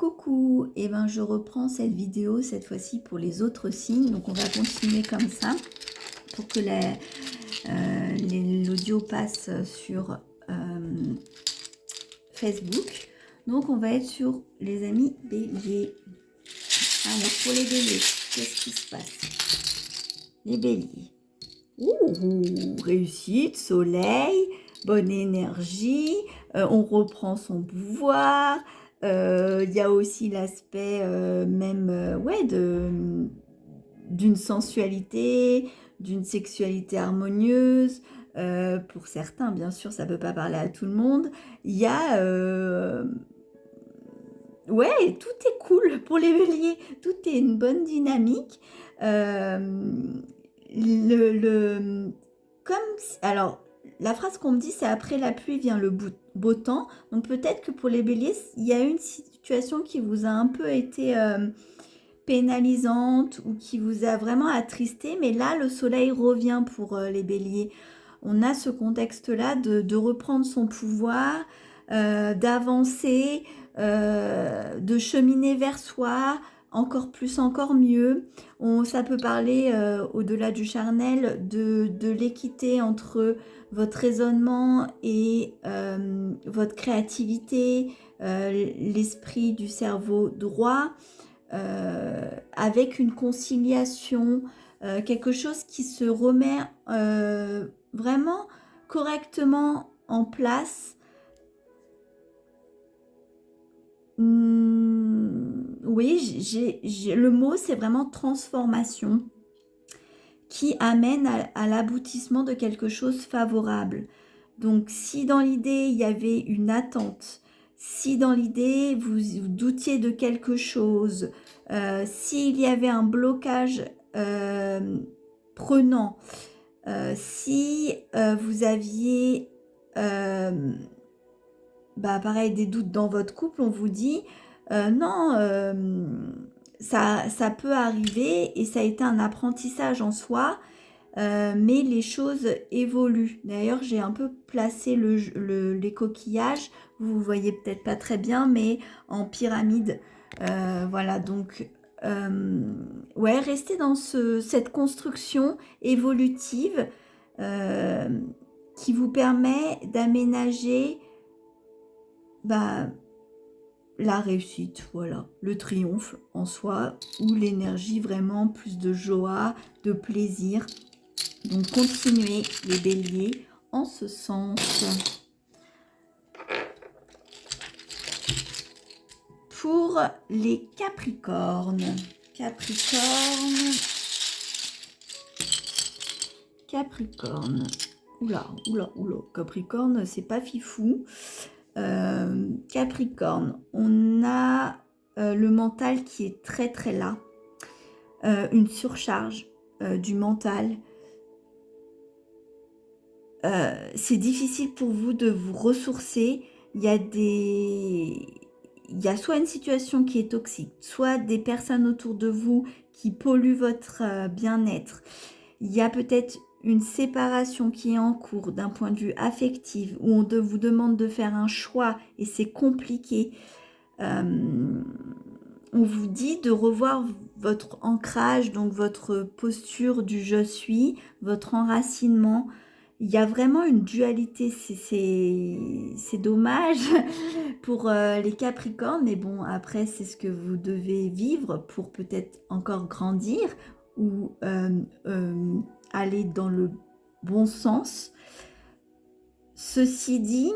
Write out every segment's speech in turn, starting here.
Coucou, et ben je reprends cette vidéo cette fois-ci pour les autres signes, donc on va continuer comme ça pour que l'audio passe sur Facebook. Donc on va être sur les amis béliers. Alors pour les béliers, qu'est-ce qui se passe? Les béliers. Réussite, soleil, bonne énergie, on reprend son pouvoir. Il y a aussi l'aspect ouais, d'une sensualité, d'une sexualité harmonieuse. Pour certains, bien sûr, ça ne peut pas parler à tout le monde. Il y a... ouais, tout est cool pour les béliers. Tout est une bonne dynamique. Alors, la phrase qu'on me dit, c'est après la pluie vient le beau temps. Donc peut-être que pour les béliers, il y a une situation qui vous a un peu été pénalisante ou qui vous a vraiment attristé. Mais là, le soleil revient pour les béliers. On a ce contexte-là de reprendre son pouvoir, d'avancer, de cheminer vers soi, encore plus, encore mieux. Ça peut parler, au-delà du charnel, de l'équité entre votre raisonnement et votre créativité, l'esprit du cerveau droit, avec une conciliation, quelque chose qui se remet vraiment correctement en place. Oui, le mot, c'est vraiment transformation qui amène à l'aboutissement de quelque chose favorable. Donc, si dans l'idée, il y avait une attente, si dans l'idée, vous doutiez de quelque chose, s'il y avait un blocage prenant, si vous aviez... pareil, des doutes dans votre couple, on vous dit non, ça peut arriver et ça a été un apprentissage en soi, mais les choses évoluent. D'ailleurs, j'ai un peu placé les coquillages, vous ne voyez peut-être pas très bien, mais en pyramide. Voilà, donc ouais, restez dans cette construction évolutive qui vous permet d'aménager la réussite, voilà, le triomphe en soi, ou l'énergie vraiment, plus de joie, de plaisir. Donc continuez les béliers en ce sens. Pour les capricornes, Capricorne, oula, Capricorne, c'est pas fifou. Capricorne, on a le mental qui est très très là, une surcharge du mental. C'est difficile pour vous de vous ressourcer. Il y a soit une situation qui est toxique, soit des personnes autour de vous qui polluent votre bien-être. Il y a peut-être une séparation qui est en cours d'un point de vue affectif, où on vous demande de faire un choix et c'est compliqué. On vous dit de revoir votre ancrage, donc votre posture du je suis, votre enracinement. Il y a vraiment une dualité, c'est dommage pour les Capricornes, mais bon, après, c'est ce que vous devez vivre pour peut-être encore grandir ou aller dans le bon sens. Ceci dit,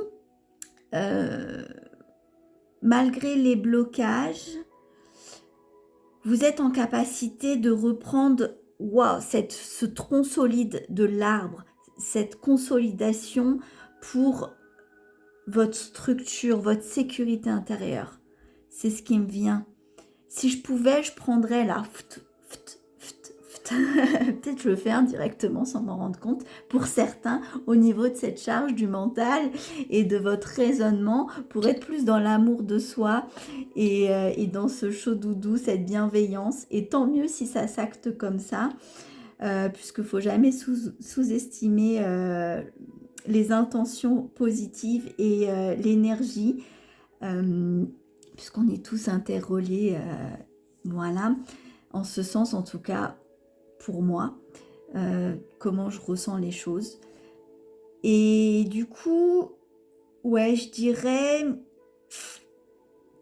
malgré les blocages, vous êtes en capacité de reprendre ce tronc solide de l'arbre, cette consolidation pour votre structure, votre sécurité intérieure. C'est ce qui me vient. Si je pouvais, je prendrais là. Peut-être je le fais indirectement sans m'en rendre compte. Pour certains, au niveau de cette charge du mental et de votre raisonnement, pour être plus dans l'amour de soi et dans ce chaud doudou, cette bienveillance. Et tant mieux si ça s'acte comme ça, puisqu'il ne faut jamais sous-estimer les intentions positives et l'énergie. puisqu'on est tous interreliés, voilà, en ce sens en tout cas pour moi, comment je ressens les choses. Et du coup, ouais, je dirais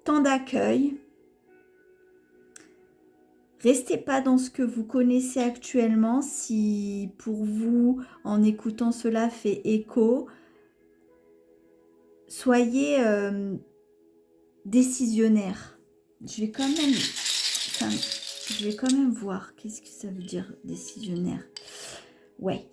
temps d'accueil. Restez pas dans ce que vous connaissez actuellement si pour vous, en écoutant cela, fait écho. Soyez décisionnaire. Je vais quand même voir qu'est-ce que ça veut dire décisionnaire. Ouais.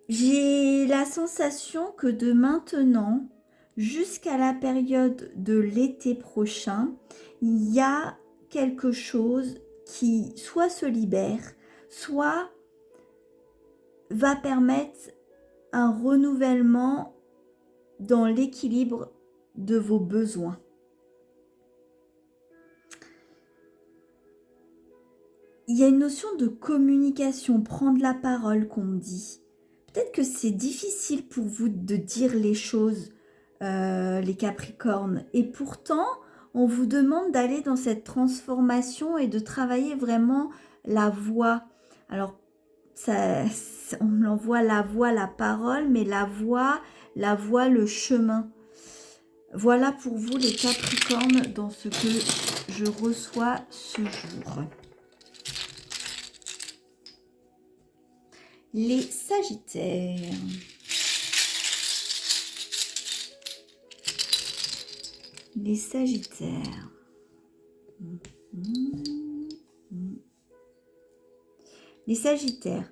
J'ai la sensation que de maintenant jusqu'à la période de l'été prochain, il y a quelque chose qui soit se libère, soit va permettre un renouvellement dans l'équilibre de vos besoins. Il y a une notion de communication, prendre la parole qu'on me dit. Peut-être que c'est difficile pour vous de dire les choses, les Capricornes. Et pourtant, on vous demande d'aller dans cette transformation et de travailler vraiment la voix. Alors, on envoie la voix, la parole, mais la voix, le chemin. Voilà pour vous les Capricornes dans ce que je reçois ce jour. Les Sagittaires. Les Sagittaires. Les Sagittaires.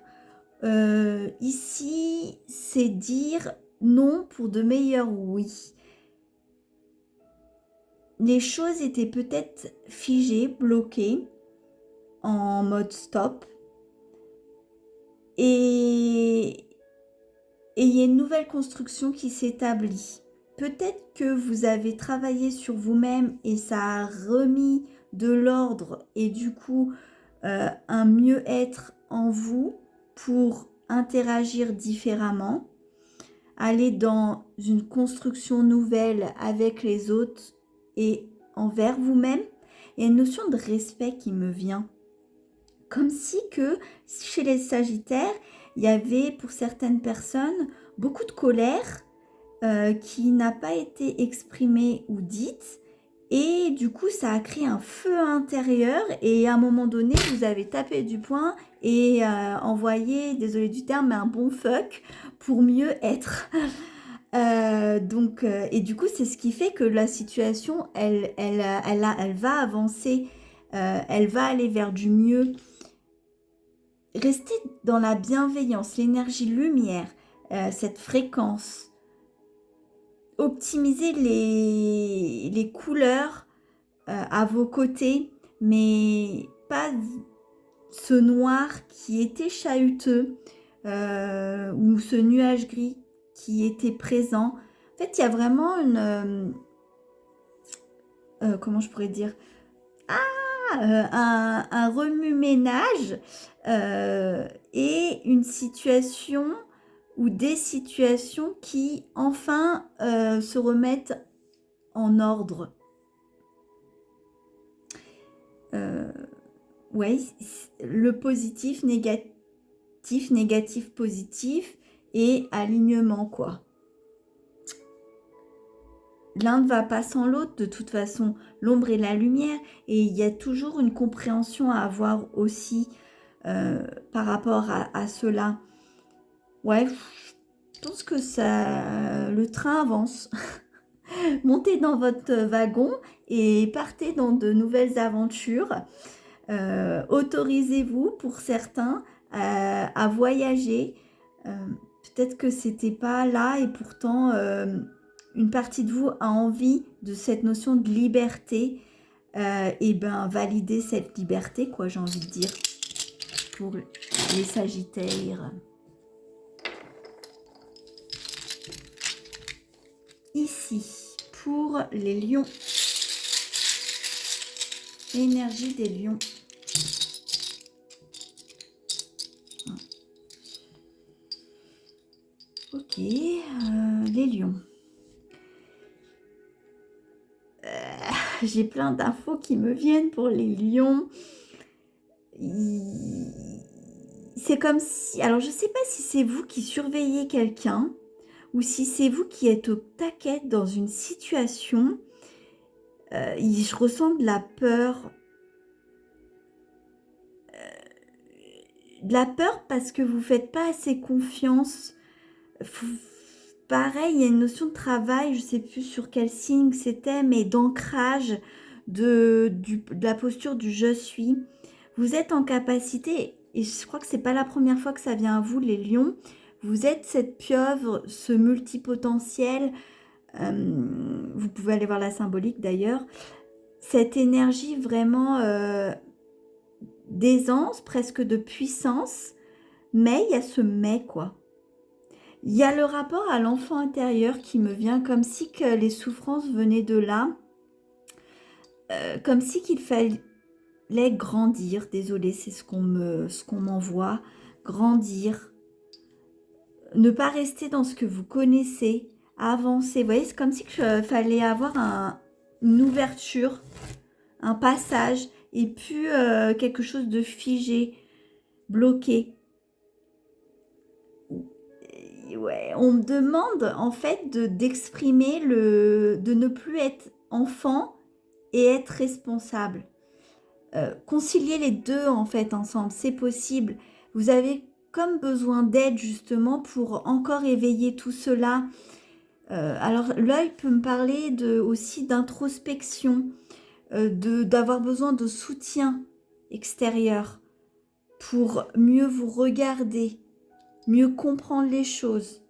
Ici, c'est dire non pour de meilleurs oui. Les choses étaient peut-être figées, bloquées, en mode stop. Et il y a une nouvelle construction qui s'établit. Peut-être que vous avez travaillé sur vous-même et ça a remis de l'ordre et du coup un mieux-être en vous pour interagir différemment, aller dans une construction nouvelle avec les autres et envers vous-même. Il y a une notion de respect qui me vient. Comme si que chez les Sagittaires, il y avait pour certaines personnes beaucoup de colère qui n'a pas été exprimée ou dite. Et du coup, ça a créé un feu intérieur et à un moment donné, vous avez tapé du poing et envoyé, désolé du terme, mais un bon fuck pour mieux être. Et du coup, c'est ce qui fait que la situation, elle va avancer, elle va aller vers du mieux. Restez dans la bienveillance, l'énergie lumière, cette fréquence. Optimisez les couleurs à vos côtés, mais pas ce noir qui était chahuteux ou ce nuage gris qui était présent. En fait, il y a vraiment une... comment je pourrais dire un remue-ménage et une situation ou des situations qui enfin se remettent en ordre. Ouais, le positif, négatif, positif et alignement quoi. L'un ne va pas sans l'autre, de toute façon, l'ombre et la lumière, et il y a toujours une compréhension à avoir aussi par rapport à cela. Ouais, je pense que le train avance. Montez dans votre wagon et partez dans de nouvelles aventures. Autorisez-vous, pour certains, à voyager. Peut-être que c'était pas là et pourtant... une partie de vous a envie de cette notion de liberté, et ben valider cette liberté, quoi, j'ai envie de dire, pour les Sagittaires. Ici, pour les Lions, énergie des Lions. Ok, les Lions. j'ai plein d'infos qui me viennent pour les lions. C'est comme si... Alors, je ne sais pas si c'est vous qui surveillez quelqu'un ou si c'est vous qui êtes au taquet dans une situation. Je ressens de la peur. De la peur parce que vous ne faites pas assez confiance. Pareil, il y a une notion de travail, je ne sais plus sur quel signe c'était, mais d'ancrage de la posture du je suis. Vous êtes en capacité, et je crois que c'est pas la première fois que ça vient à vous, les lions, vous êtes cette pieuvre, ce multipotentiel, vous pouvez aller voir la symbolique d'ailleurs, cette énergie vraiment d'aisance, presque de puissance, mais il y a ce mais quoi. Il y a le rapport à l'enfant intérieur qui me vient comme si que les souffrances venaient de là, comme si qu'il fallait grandir. Désolée, c'est ce qu'on m'envoie. Grandir, ne pas rester dans ce que vous connaissez, avancer. Vous voyez, c'est comme si il fallait avoir une ouverture, un passage, et puis quelque chose de figé, bloqué. Ouais, on me demande en fait d'exprimer de ne plus être enfant et être responsable. Concilier les deux en fait ensemble, c'est possible. Vous avez comme besoin d'aide justement pour encore éveiller tout cela. Alors l'œil peut me parler aussi d'introspection, d'avoir besoin de soutien extérieur pour mieux vous regarder, mieux comprendre les choses.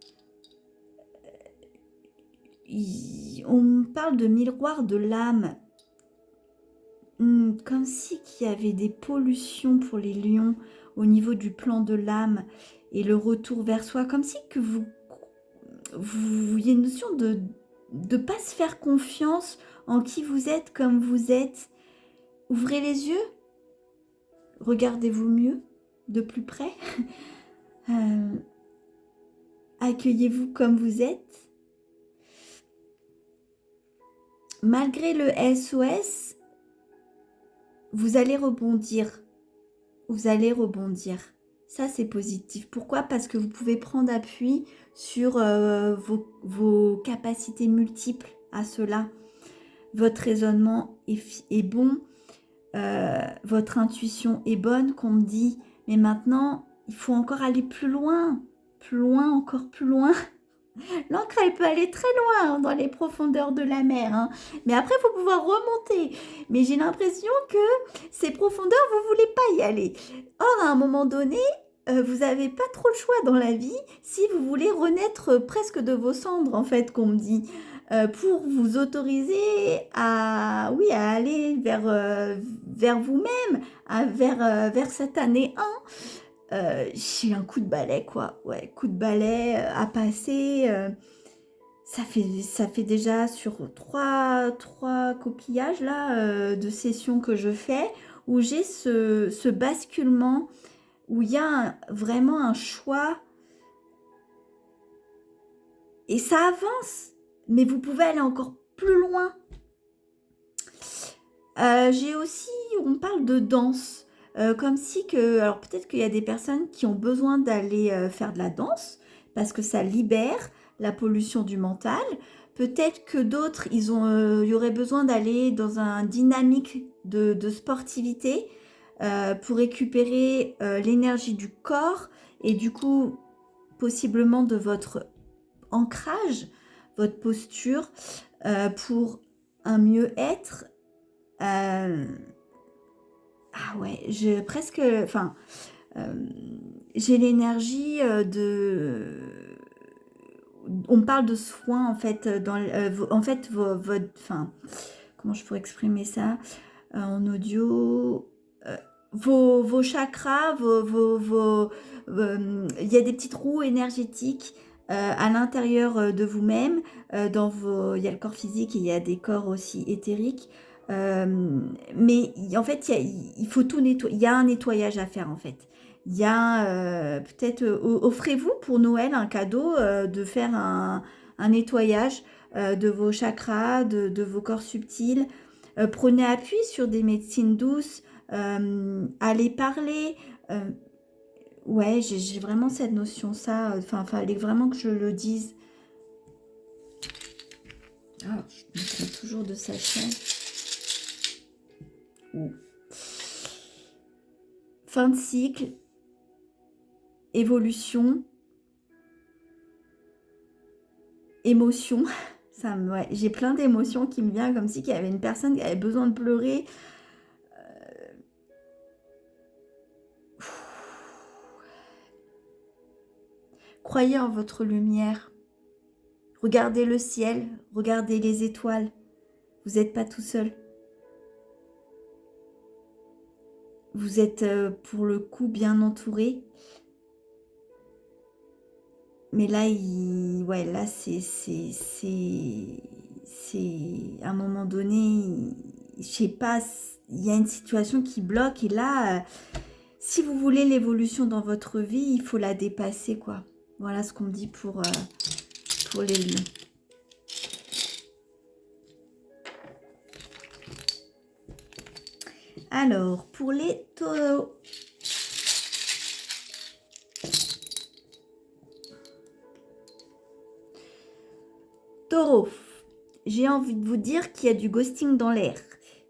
On me parle de miroir de l'âme. Comme si qu'il y avait des pollutions pour les lions au niveau du plan de l'âme et le retour vers soi. Comme si que il y a une notion de ne pas se faire confiance en qui vous êtes comme vous êtes. Ouvrez les yeux. Regardez-vous mieux, de plus près. Accueillez-vous comme vous êtes. Malgré le SOS, vous allez rebondir. Vous allez rebondir. Ça, c'est positif. Pourquoi? Parce que vous pouvez prendre appui sur vos capacités multiples à cela. Votre raisonnement est bon. Votre intuition est bonne, qu'on me dit. Mais maintenant, il faut encore aller plus loin. Plus loin, encore plus loin. L'encre, elle peut aller très loin dans les profondeurs de la mer. Hein. Mais après, il faut pouvoir remonter. Mais j'ai l'impression que ces profondeurs, vous ne voulez pas y aller. Or, à un moment donné, vous n'avez pas trop le choix dans la vie si vous voulez renaître presque de vos cendres, en fait, qu'on me dit. Pour vous autoriser à aller vers vous-même, vers cette année 1. J'ai un coup de balai, quoi. Ouais, coup de balai à passer. Ça fait déjà sur trois coquillages là, de sessions que je fais où j'ai ce basculement, où il y a vraiment un choix. Et ça avance, mais vous pouvez aller encore plus loin. J'ai aussi, on parle de danse. Comme si que, alors peut-être qu'il y a des personnes qui ont besoin d'aller faire de la danse parce que ça libère la pollution du mental. Peut-être que d'autres, il y aurait besoin d'aller dans un dynamique de sportivité pour récupérer l'énergie du corps et du coup, possiblement de votre ancrage, votre posture pour un mieux-être. Ah ouais, j'ai l'énergie on parle de soins en fait comment je pourrais exprimer ça en audio, vos chakras, il y a des petites roues énergétiques à l'intérieur de vous-même, il y a le corps physique et il y a des corps aussi éthériques. Mais en fait, il faut tout nettoyer. Il y a un nettoyage à faire en fait. Il y a peut-être, offrez-vous pour Noël un cadeau de faire un nettoyage de vos chakras, de vos corps subtils, Prenez appui sur des médecines douces, allez parler. Ouais, j'ai vraiment cette notion, ça. Enfin, fallait vraiment que je le dise. Ah, je me trompe toujours de sachet. Fin de cycle, évolution, émotion. Ouais, j'ai plein d'émotions qui me viennent comme si qu'il y avait une personne qui avait besoin de pleurer. Croyez en votre lumière. Regardez le ciel, regardez les étoiles. Vous n'êtes pas tout seul. Vous êtes pour le coup bien entouré. Mais là, ouais, là, c'est à un moment donné, je sais pas, il y a une situation qui bloque et là, si vous voulez l'évolution dans votre vie, il faut la dépasser, quoi. Voilà ce qu'on me dit pour les lions. Alors, pour les taureaux. Taureau, j'ai envie de vous dire qu'il y a du ghosting dans l'air.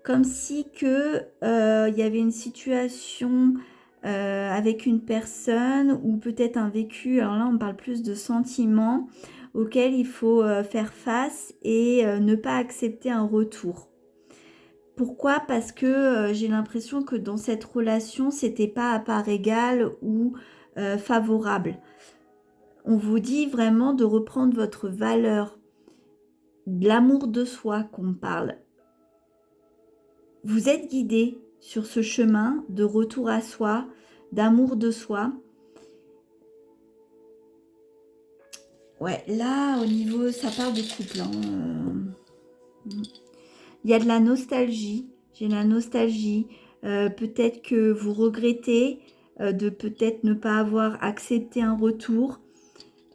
Comme si que il y avait une situation avec une personne ou peut-être un vécu. Alors là, on parle plus de sentiments auxquels il faut faire face et ne pas accepter un retour. Pourquoi? Parce que j'ai l'impression que dans cette relation, c'était pas à part égale ou favorable. On vous dit vraiment de reprendre votre valeur, de l'amour de soi qu'on parle. Vous êtes guidé sur ce chemin de retour à soi, d'amour de soi. Ouais, là, au niveau, ça parle de couple. Il y a de la nostalgie. J'ai la nostalgie. Peut-être que vous regrettez de peut-être ne pas avoir accepté un retour.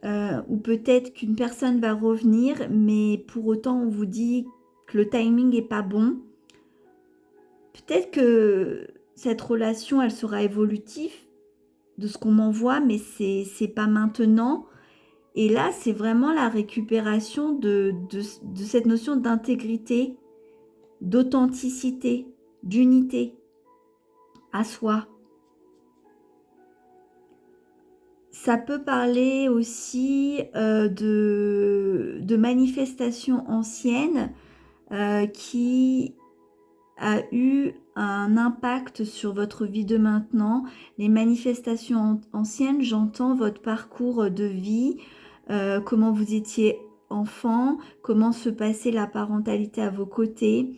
Ou peut-être qu'une personne va revenir, mais pour autant, on vous dit que le timing n'est pas bon. Peut-être que cette relation, elle sera évolutive de ce qu'on m'envoie, mais c'est pas maintenant. Et là, c'est vraiment la récupération de cette notion d'intégrité, d'authenticité, d'unité à soi. Ça peut parler aussi de manifestations anciennes qui a eu un impact sur votre vie de maintenant. Les manifestations anciennes, j'entends votre parcours de vie, comment vous étiez enfant, comment se passait la parentalité à vos côtés.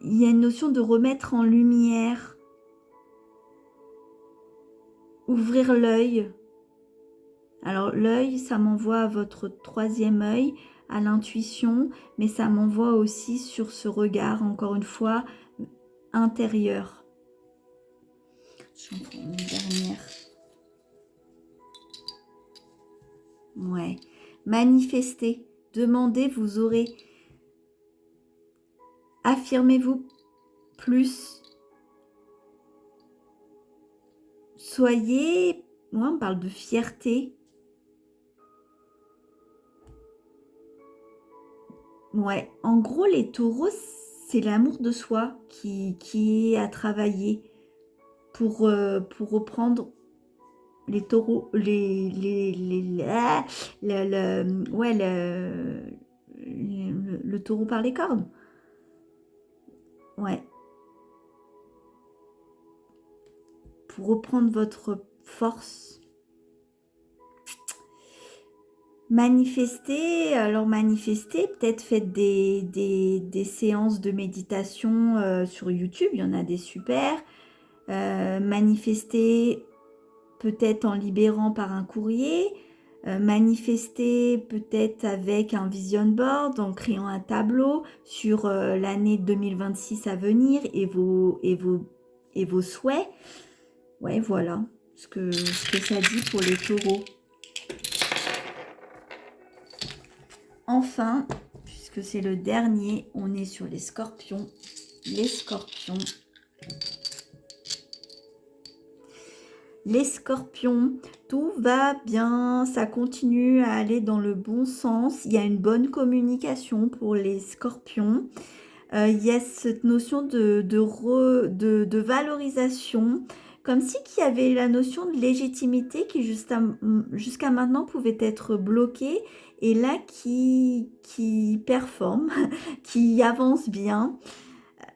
Il y a une notion de remettre en lumière, ouvrir l'œil. Alors l'œil, ça m'envoie à votre troisième œil, à l'intuition, mais ça m'envoie aussi sur ce regard, encore une fois, intérieur. J'en prends une dernière. Ouais. Manifestez, demandez, vous aurez. Affirmez-vous plus. Soyez, ouais, on parle de fierté. Ouais, en gros, les taureaux, c'est l'amour de soi qui est à travailler pour reprendre les taureaux, ouais, le taureau par les cornes. Ouais. Pour reprendre votre force. Manifester, alors manifester, peut-être faites des séances de méditation sur YouTube, il y en a des super. Manifester peut-être en libérant par un courrier. Manifester peut-être avec un vision board, en créant un tableau sur l'année 2026 à venir et vos souhaits. Ouais, voilà ce que ça dit pour les taureaux. Enfin, puisque puisque c'est le dernier. On est sur les scorpions. Les scorpions. Les scorpions, tout va bien, ça continue à aller dans le bon sens. Il y a une bonne communication pour les scorpions. Il y a cette notion de valorisation, comme si qu'il y avait la notion de légitimité qui jusqu'à maintenant pouvait être bloquée et là qui performe, qui avance bien.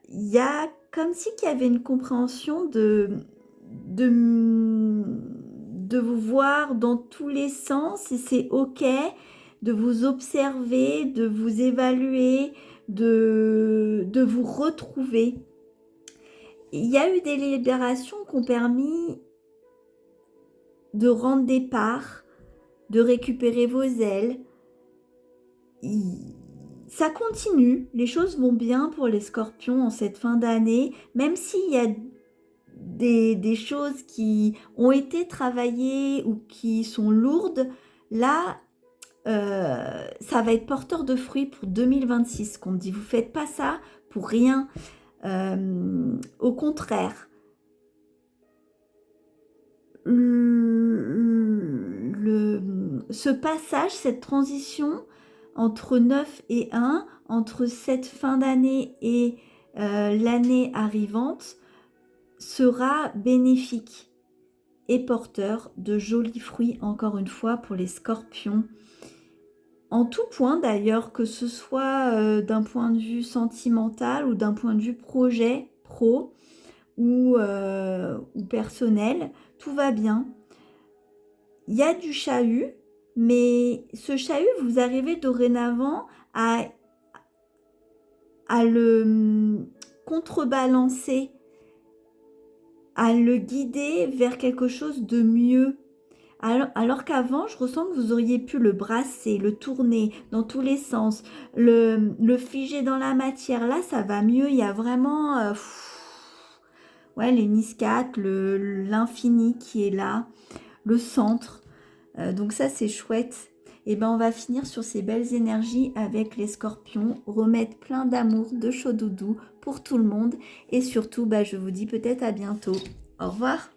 Il y a comme si qu'il y avait une compréhension de vous voir dans tous les sens et c'est ok de vous observer, de vous évaluer, de vous retrouver. Il y a eu des libérations qui ont permis de rendre des parts, de récupérer vos ailes. Ça continue, les choses vont bien pour les scorpions en cette fin d'année, même s'il y a des choses qui ont été travaillées ou qui sont lourdes, là, ça va être porteur de fruits pour 2026. Qu'on me dit, vous faites pas ça pour rien. Au contraire, ce passage, cette transition entre 9 et 1, entre cette fin d'année et l'année arrivante, sera bénéfique et porteur de jolis fruits, encore une fois, pour les scorpions. En tout point d'ailleurs, que ce soit d'un point de vue sentimental ou d'un point de vue projet, pro ou personnel, tout va bien. Il y a du chahut, mais ce chahut, vous arrivez dorénavant à le contrebalancer, à le guider vers quelque chose de mieux. Alors qu'avant, je ressens que vous auriez pu le brasser, le tourner dans tous les sens, le figer dans la matière. Là, ça va mieux. Il y a vraiment ouais, les niscates, l'infini qui est là, le centre. Donc ça, c'est chouette. Et ben, on va finir sur ces belles énergies avec les scorpions. Remettre plein d'amour, de chaud doudou pour tout le monde. Et surtout, je vous dis peut-être à bientôt. Au revoir.